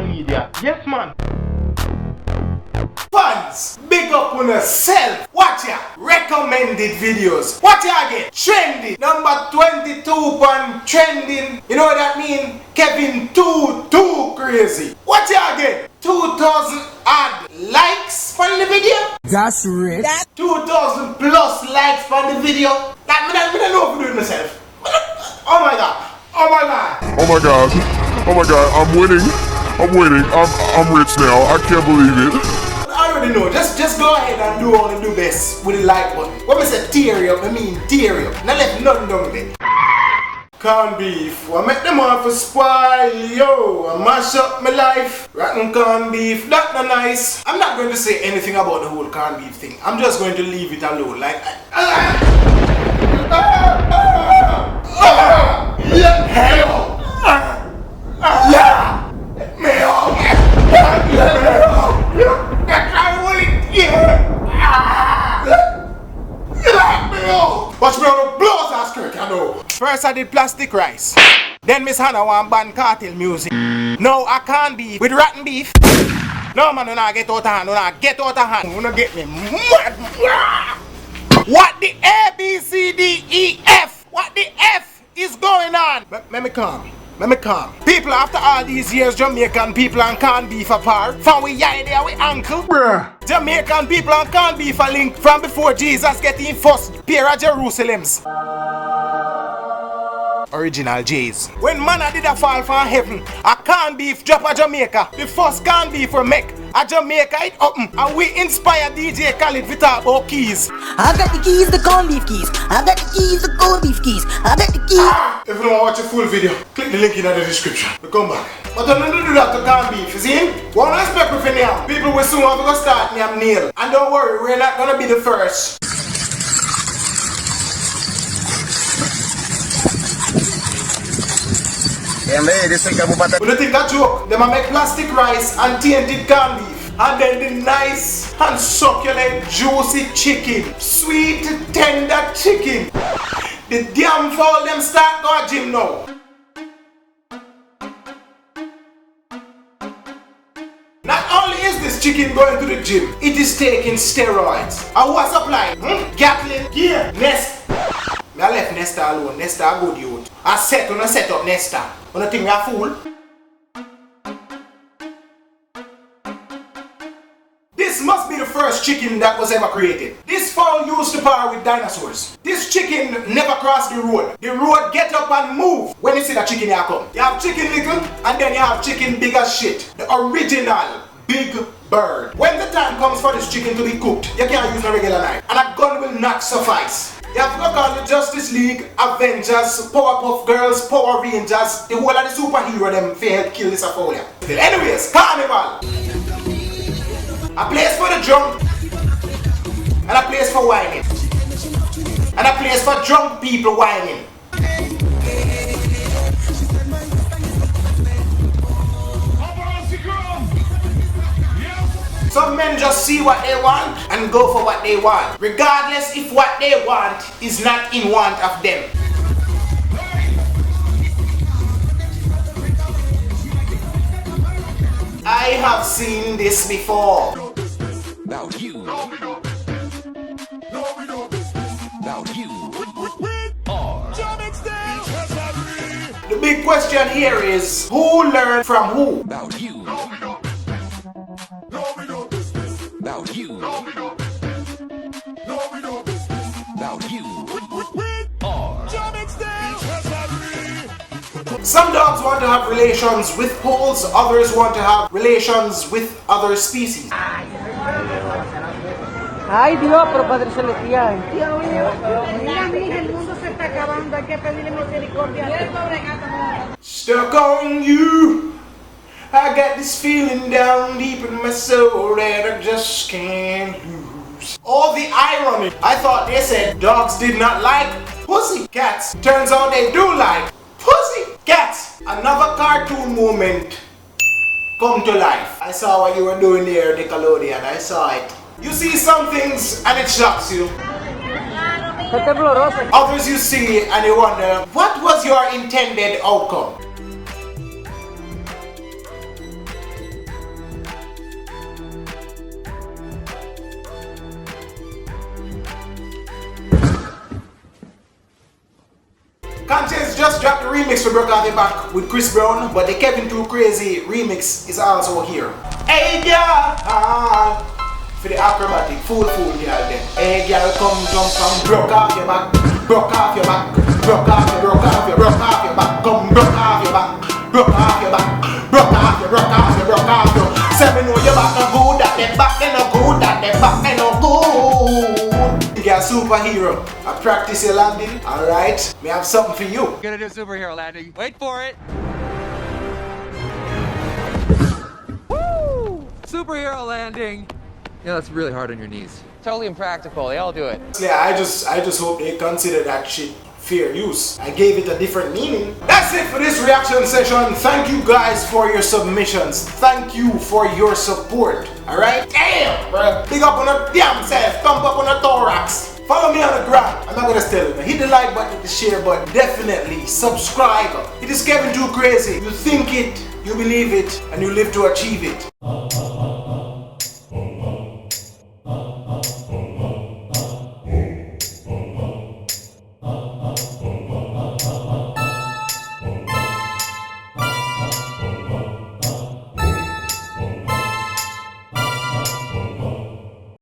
media. Yes, man. Fans, big up on yourself. Watch ya. Recommended videos. Watch ya again. Trendy. Number 22 on trending. You know what that mean? Kevin too crazy. Watch ya again. 2,000 odd likes on the video. That's rich. 2,000 plus likes on the video. That me don't know if I'm doing myself. Oh my god. Oh my god. Oh my god. Oh my god. I'm winning. I'm rich now. I can't believe it. I already know. Just go ahead and do all you do best with the like button. When I say tear up, I mean tear up. Not let nothing done with it. Corned beef. I make them off for spoil, yo. I mash up my life. Rotten corned beef. That's not nice. I'm not going to say anything about the whole corned beef thing. I'm just going to leave it alone. Like yeah, hell. Yeah. Me up. Watch me on the blows ass skirt, I know. First I did plastic rice. Then Miss Hannah want ban cartel music. Now I can't beef with rotten beef. No man, do not get out of hand, do not get out of hand. Do not get me mad. What the A, B, C, D, E, F? What the F is going on? Let me calm. Let me calm. People, after all these years, Jamaican people and corned beef apart. From we yai there with uncle. Bruh. Jamaican people and corned beef are linked from before Jesus getting first pair of Jerusalems. Original J's. When manna did a fall from heaven, a corned beef drop a Jamaica. The first corned beef we make a Jamaica it open, and we inspire DJ Khaled to talk about keys. I got the keys, the corned beef keys. I got the keys, the corned beef keys. I got the keys. If you don't watch a full video, click the link in the description. We come back. But I'm not going to do that to corned beef, you see? One respect with name. People will soon have to start name nail. And don't worry, we're not going to be the first. When you think that joke, they make plastic rice and tainted corned beef. And then the nice and succulent juicy chicken. Sweet tender chicken. The damn fool them start go gym now. Not only is this chicken going to the gym, it is taking steroids. And what's applied? Gatling, gear, Nest. I left Nesta alone. Nesta a good youth. I set up Nesta. You don't think me a fool? This must be the first chicken that was ever created. This fowl used to power with dinosaurs. This chicken never crossed the road. The road get up and move when you see that chicken here come. You have chicken little and then you have chicken big as shit. The original big bird. When the time comes for this chicken to be cooked, you can't use a regular knife. And a gun will not suffice. You have to look on the Justice League, Avengers, Powerpuff Girls, Power Rangers, the whole of the superhero them failed kill this fowl. Anyways, Carnival. A place for the drunk, and a place for whining, and a place for drunk people whining. Some men just see what they want and go for what they want, regardless if what they want is not in want of them. I have seen this before. About you. About you. The big question here is, who learned from who? About you. About you. About you. Some dogs want to have relations with poles, others want to have relations with other species. Ay, Dios, pero Padre Celestial. Mira, mija, el mundo se está acabando. Hay que pedirle misericordia. Stuck on you. I got this feeling down deep in my soul that I just can't lose. All the irony. I thought they said dogs did not like pussy cats. Turns out they do like pussy cats. Another cartoon moment come to life. I saw what you were doing there, Nickelodeon. I saw it. You see some things and it shocks you. Others you see and you wonder, what was your intended outcome? just dropped the remix for Broke Off Your Back with Chris Brown, but the K2K remix is also here. Hey girl, for the acrobatic, full girl then. Hey girl, come jump from broke off your back, broke off your back, broke off your back, come broke off your back, broke off your back, broke off your. Say me know your back no good, that the back ain't no good, that the back ain't no good. You're a superhero. I practice your landing, alright? Me have something for you. Gonna do superhero landing. Wait for it. Woo! Superhero landing. Yeah, that's really hard on your knees. Totally impractical. They all do it. Yeah, I just hope they consider that shit fair use. I gave it a different meaning. That's it for this reaction session. Thank you guys for your submissions. Thank you for your support. Alright? Damn, bro. Big up on your damn self. Thumb up on your thorax. Follow me on the ground. I'm not gonna tell you. Hit the like button, the share button. Definitely subscribe. It is Kevin Too Crazy. You think it, you believe it, and you live to achieve it.